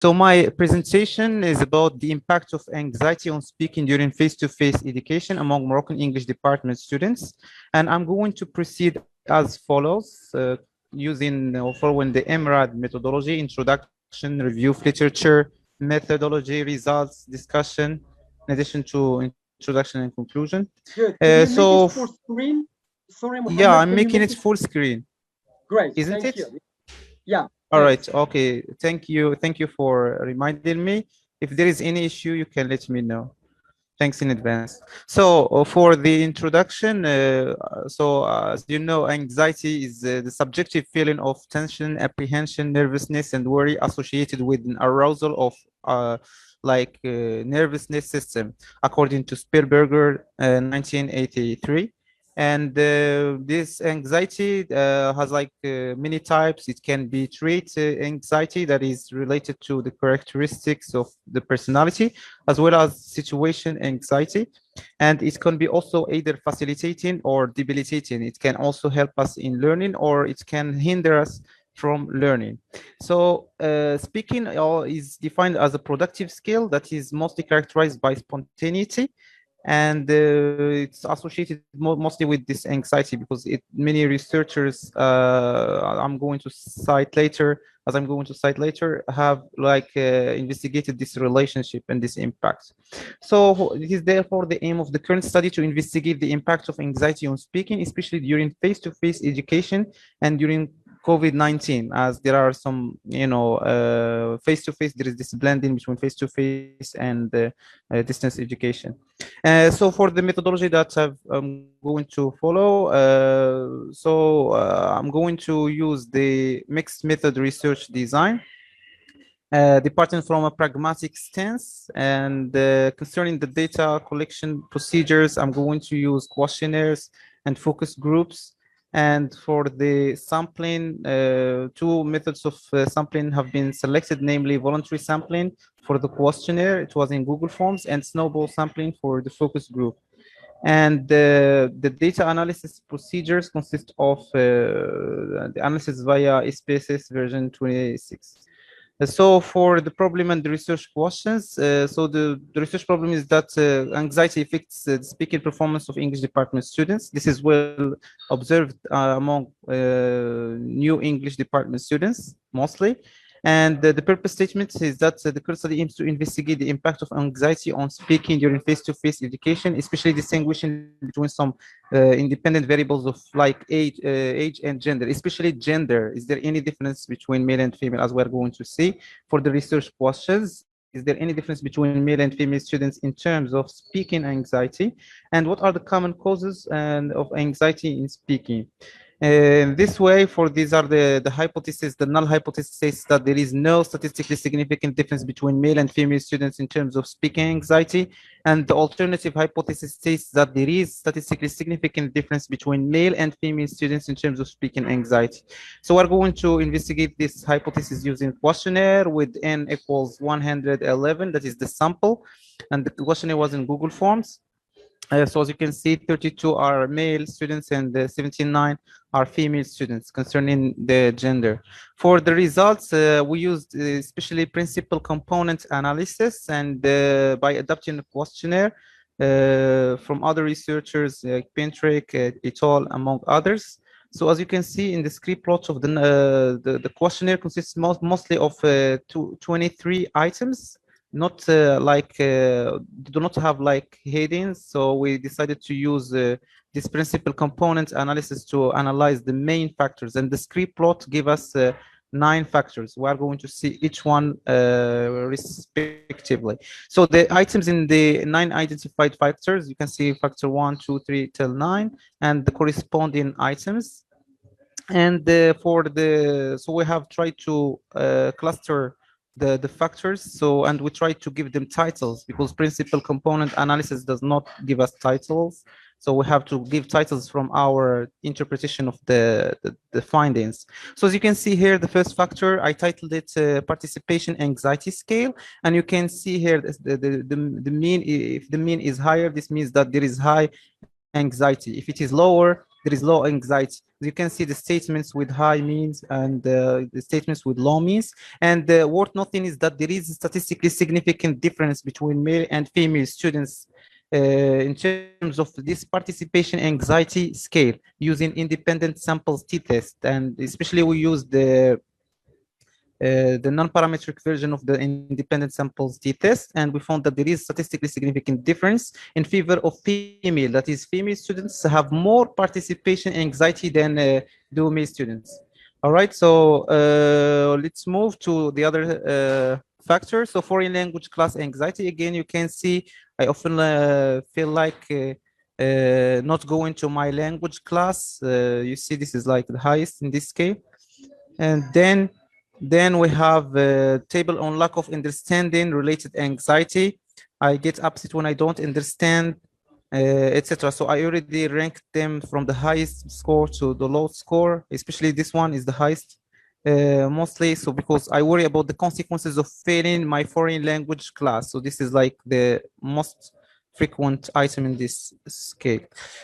So my presentation is about the impact of anxiety on speaking during face-to-face education among Moroccan English department students. And I'm going to proceed as follows, following the MRAD methodology, introduction, review of literature, methodology, results, discussion, in addition to introduction and conclusion. Good. Can you make it full screen? Sorry, Yeah, Mohammed, I'm can you making make it it? full screen, Great. isn't Thank it? you. Yeah, All right. thanks. Okay. Thank you. Thank you for reminding me. If there is any issue, you can let me know. Thanks in advance. So for the introduction, as you know, anxiety is the subjective feeling of tension, apprehension, nervousness, and worry associated with an arousal of nervousness system, according to Spielberger, 1983. And this anxiety has many types. It can be trait anxiety that is related to the characteristics of the personality, as well as situation anxiety. And it can be also either facilitating or debilitating. It can also help us in learning, or it can hinder us from learning. So speaking is defined as a productive skill that is mostly characterized by spontaneity, and it's associated mostly with this anxiety because many researchers I'm going to cite later, have investigated this relationship and this impact. So it is therefore the aim of the current study to investigate the impact of anxiety on speaking, especially during face-to-face education and during COVID-19, as there are some, face-to-face, there is this blending between face-to-face and distance education. So for the methodology that I'm going to follow, I'm going to use the mixed method research design, departing from a pragmatic stance. And concerning the data collection procedures, I'm going to use questionnaires and focus groups. And for the sampling, two methods of sampling have been selected, namely voluntary sampling for the questionnaire, it was in Google Forms, and snowball sampling for the focus group. And the data analysis procedures consist of the analysis via SPSS version 26. So for the problem and the research questions, the research problem is that anxiety affects the speaking performance of English department students. This is well observed among new English department students mostly. And the purpose statement is that the current study aims to investigate the impact of anxiety on speaking during face-to-face education, especially distinguishing between some independent variables of like age and gender, especially gender. Is there any difference between male and female, as we're going to see? For the research questions, is there any difference between male and female students in terms of speaking anxiety? And what are the common causes of anxiety in speaking? This way, for these are the hypothesis, the null hypothesis says that there is no statistically significant difference between male and female students in terms of speaking anxiety. And the alternative hypothesis states that there is statistically significant difference between male and female students in terms of speaking anxiety. So we're going to investigate this hypothesis using questionnaire with n equals 111, that is the sample. And the questionnaire was in Google Forms. So as you can see, 32 are male students and 79 are female students concerning the gender. For the results, we used especially principal component analysis, and by adapting a questionnaire from other researchers like Pentrick, et al., among others. So as you can see in the script plot of the questionnaire consists mostly of 23 items, not do not have like headings. So we decided to use this principal component analysis to analyze the main factors, and the script plot give us 9 factors. We are going to see each one respectively. So the items in the 9 identified factors, you can see factor 1, 2, 3 till 9, and the corresponding items. And so we have tried to cluster the factors. So, and we try to give them titles because principal component analysis does not give us titles. So we have to give titles from our interpretation of the findings. So as you can see here, the first factor, I titled it participation anxiety scale. And you can see here the mean, if the mean is higher, this means that there is high anxiety. If it is lower, there is low anxiety. You can see the statements with high means and the statements with low means. And worth noting is that there is a statistically significant difference between male and female students in terms of this participation anxiety scale using independent samples t-test. And especially we use the non-parametric version of the independent samples t-test, and we found that there is statistically significant difference in favor of female. That is, female students have more participation anxiety than do male students. All right, so let's move to the other factor. So foreign language class anxiety. Again, you can see I often feel like not going to my language class. You see, this is like the highest in this scale. And then we have a table on lack of understanding related anxiety. I get upset when I don't understand, etc. So I already ranked them from the highest score to the low score, especially this one is the highest, mostly. So because I worry about the consequences of failing my foreign language class. So this is like the most frequent item in this scale.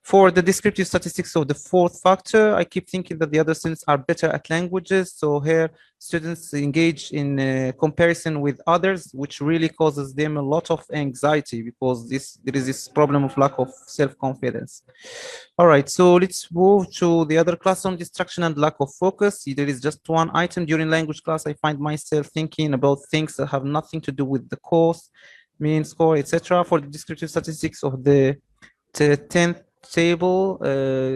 For the descriptive statistics of the fourth factor, I keep thinking that the other students are better at languages. So here, students engage in comparison with others, which really causes them a lot of anxiety because there is this problem of lack of self-confidence. All right, so let's move to the other class on distraction and lack of focus. There is just one item during language class. I find myself thinking about things that have nothing to do with the course, mean score, etc. For the descriptive statistics of the 10th table,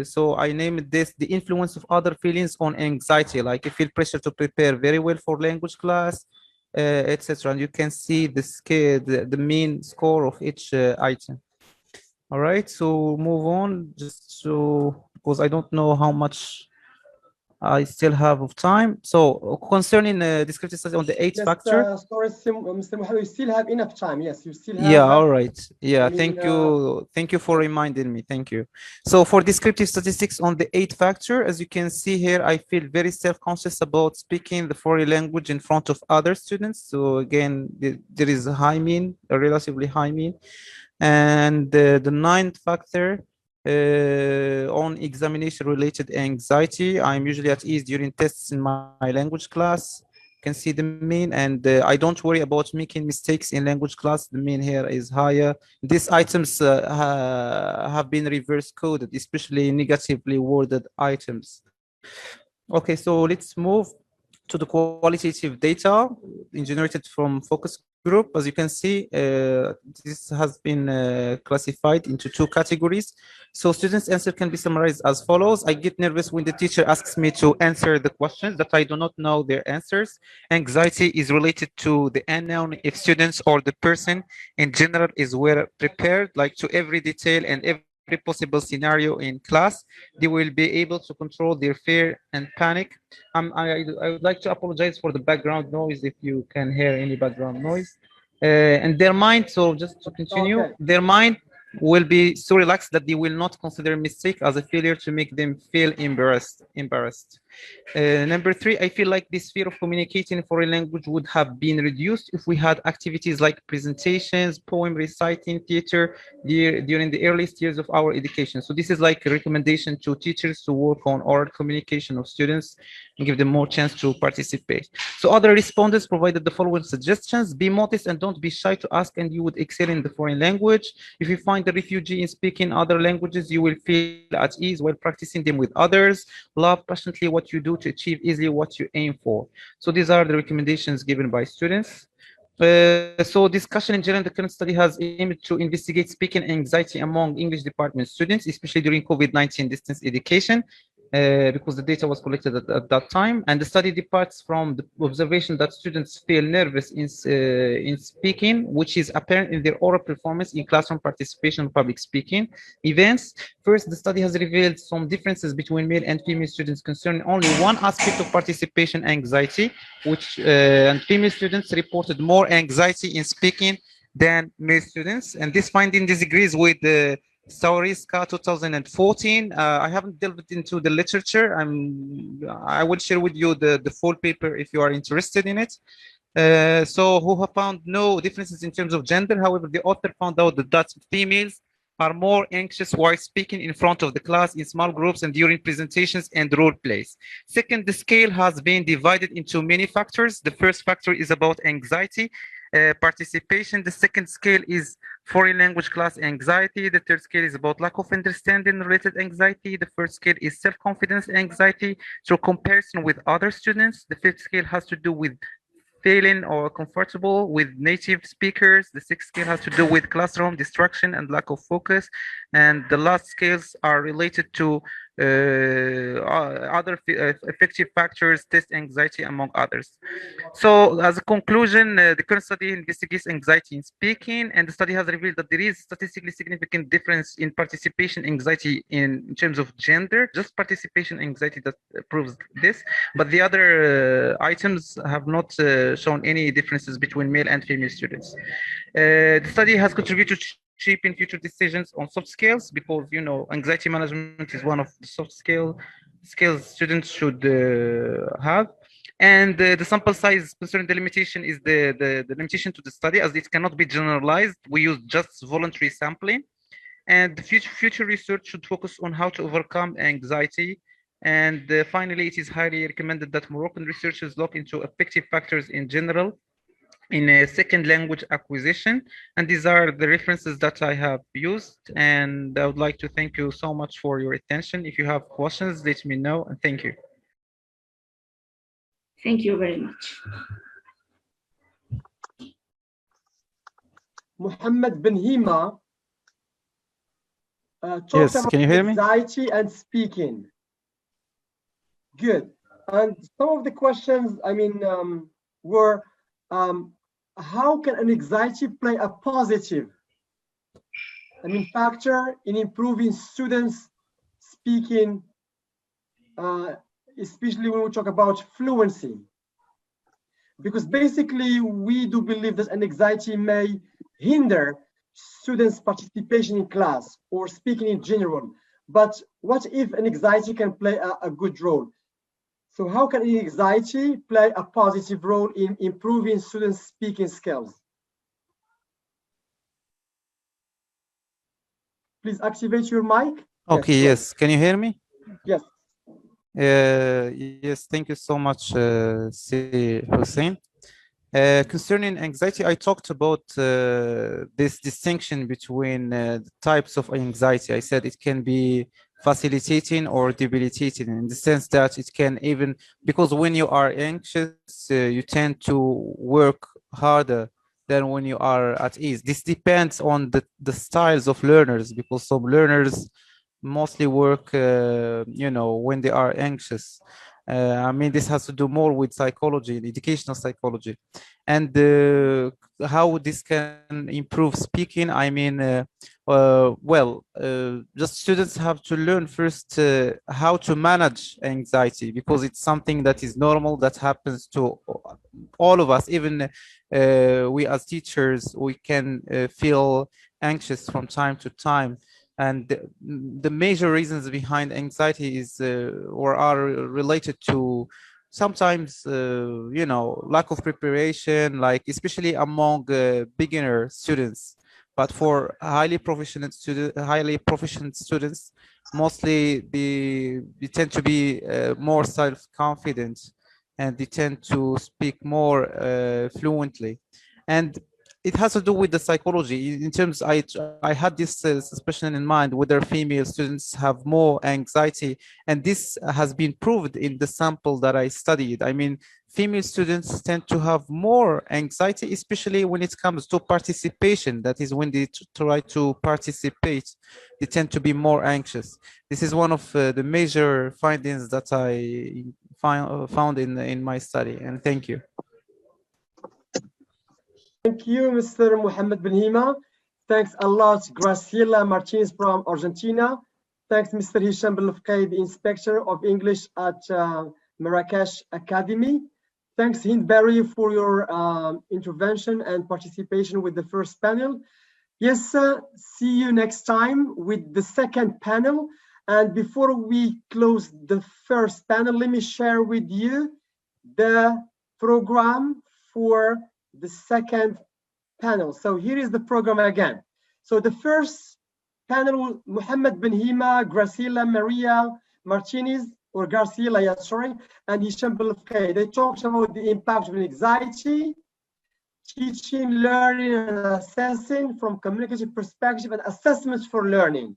so I named this the influence of other feelings on anxiety, like I feel pressure to prepare very well for language class, etc. And you can see the scale, the mean score of each item. All right, so move on, just so because I don't know how much I still have of time. So concerning descriptive study on the eighth Yes, factor. sorry, Mr. Mohammed, you still have enough time. Yes, you still have. Yeah, all right. Yeah, I mean, thank you. Thank you for reminding me. Thank you. So for descriptive statistics on the eighth factor, as you can see here, I feel very self-conscious about speaking the foreign language in front of other students. So again, there is a high mean, a relatively high mean. And the ninth factor, on examination related anxiety, I'm usually at ease during tests in my language class. You can see the mean, and I don't worry about making mistakes in language class. The mean here is higher. These items have been reverse coded, especially negatively worded items. Okay, so let's move to the qualitative data generated from focus group. As you can see, this has been classified into two categories. So students' answer can be summarized as follows. I get nervous when the teacher asks me to answer the questions that I do not know their answers. Anxiety is related to the unknown. If students or the person in general is well prepared, like to every detail and every possible scenario in class, they will be able to control their fear and panic. I would like to apologize for the background noise if you can hear any background noise. And their mind, so just to continue, okay. their mind will be so relaxed that they will not consider mistake as a failure to make them feel embarrassed. Number three, I feel like this fear of communicating in foreign language would have been reduced if we had activities like presentations, poem reciting, theater during the earliest years of our education. So this is like a recommendation to teachers to work on oral communication of students and give them more chance to participate. So other respondents provided the following suggestions: be modest and don't be shy to ask, and you would excel in the foreign language. If you find a refugee in speaking other languages, you will feel at ease while practicing them with others. Love passionately what you do to achieve easily what you aim for. So these are the recommendations given by students. So discussion in general, the current study has aimed to investigate speaking anxiety among English department students, especially during COVID-19 distance education, because the data was collected at that time. And the study departs from the observation that students feel nervous in speaking, which is apparent in their oral performance in classroom participation in public speaking events. First, the study has revealed some differences between male and female students concerning only one aspect of participation anxiety, which and female students reported more anxiety in speaking than male students. And this finding disagrees with the Sauriska 2014. I haven't delved into the literature. I will share with you the full paper if you are interested in it. So who have found no differences in terms of gender. However, the author found out that females are more anxious while speaking in front of the class, in small groups, and during presentations and role plays. Second, the scale has been divided into many factors. The first factor is about anxiety, participation. The second scale is foreign language class anxiety. The third scale is about lack of understanding related anxiety. The fourth scale is self-confidence anxiety through comparison with other students. The fifth scale has to do with feeling or comfortable with native speakers. The sixth scale has to do with classroom distraction and lack of focus. And the last scales are related to other effective factors, test anxiety, among others. So, as a conclusion, the current study investigates anxiety in speaking, and the study has revealed that there is statistically significant difference in participation anxiety in terms of gender. Just participation anxiety that proves this, but the other items have not shown any differences between male and female students. The study has contributed to shaping future decisions on soft skills because anxiety management is one of the soft skills students should have. And the sample size concerning the limitation is the limitation to the study, as it cannot be generalized. We use just voluntary sampling. And the future research should focus on how to overcome anxiety. And finally, it is highly recommended that Moroccan researchers look into effective factors in general in a second language acquisition. And these are the references that I have used. And I would like to thank you so much for your attention. If you have questions, let me know. And thank you. Thank you very much. Mohammed Benhima talked Yes, about can you hear me? anxiety and speaking. Good. And some of the questions, were how can an anxiety play a positive, factor in improving students' speaking, especially when we talk about fluency? Because basically, we do believe that an anxiety may hinder students' participation in class or speaking in general. But what if an anxiety can play a good role? So how can anxiety play a positive role in improving students' speaking skills? Please activate your mic. Okay, yes. Can you hear me? Yes. Yes, thank you so much, Hussein. Concerning anxiety, I talked about this distinction between the types of anxiety. I said it can be facilitating or debilitating in the sense that it can even, because when you are anxious, you tend to work harder than when you are at ease. This depends on the styles of learners, because some learners mostly work, when they are anxious. This has to do more with psychology, educational psychology, and how this can improve speaking. Just students have to learn first how to manage anxiety, because it's something that is normal, that happens to all of us. Even we as teachers, we can feel anxious from time to time. And the major reasons behind anxiety is or are related to sometimes lack of preparation, like especially among beginner students. But for highly proficient students, mostly they tend to be more self-confident, and they tend to speak more fluently. And it has to do with the psychology. In terms, I had this suspicion in mind whether female students have more anxiety, and this has been proved in the sample that I studied. Female students tend to have more anxiety, especially when it comes to participation. That is, when they try to participate, they tend to be more anxious. This is one of the major findings that I found in my study. And thank you. Thank you, Mr. Mohammed Benhima. Thanks a lot, Graciela Martinez from Argentina. Thanks, Mr. Hisham Belfqay, the Inspector of English at Marrakesh Academy. Thanks, Hind Barry, for your intervention and participation with the first panel. Yes, see you next time with the second panel. And before we close the first panel, let me share with you the program for the second panel. So here is the program again. So the first panel Muhammad Benhima, Graciela Maria Martinez, or Garciela, yeah, sorry, and Hisham Belfkay. They talked about the impact of anxiety, teaching, learning, and assessing from communicative perspective, and assessments for learning.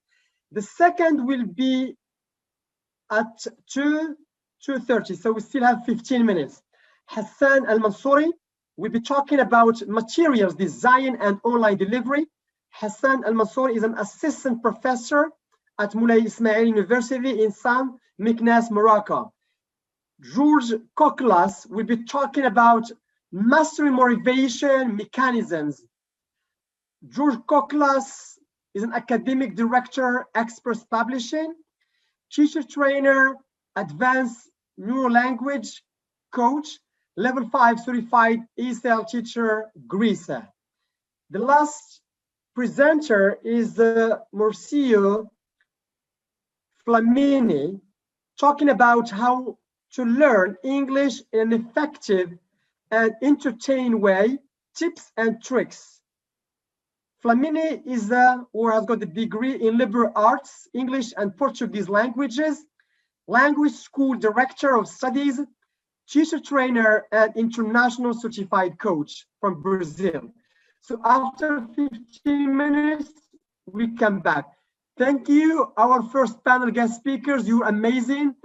The second will be at 2:30, so we still have 15 minutes. Hassan Al-Mansouri will be talking about materials design and online delivery. Hassan Al-Mansouri is an assistant professor at Moulay Ismail University in San Meknes, Morocco. George Koklas will be talking about mastery motivation mechanisms. George Koklas is an academic director, Express Publishing, teacher trainer, advanced neurolanguage coach, level 5 certified ESL teacher, Greece. The last presenter is Maurizio Flamini, talking about how to learn English in an effective and entertaining way, tips and tricks. Flamini is or has got a degree in liberal arts, English and Portuguese languages, language school director of studies, teacher trainer, and international certified coach from Brazil. So after 15 minutes, we come back. Thank you, our first panel guest speakers. You're amazing.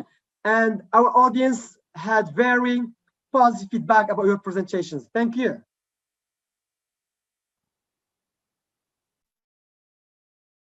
And our audience had very positive feedback about your presentations. Thank you.